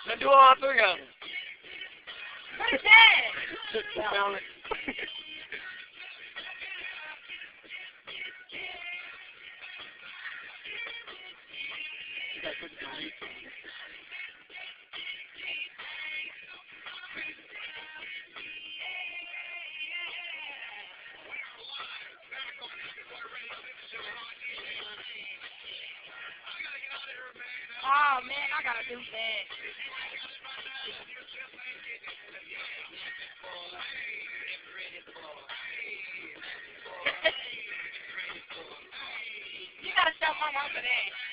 Let's do all three of them. What is that? You found it. You gotta put it on YouTube. Oh man, I gotta do that. You gotta tell my mom for that.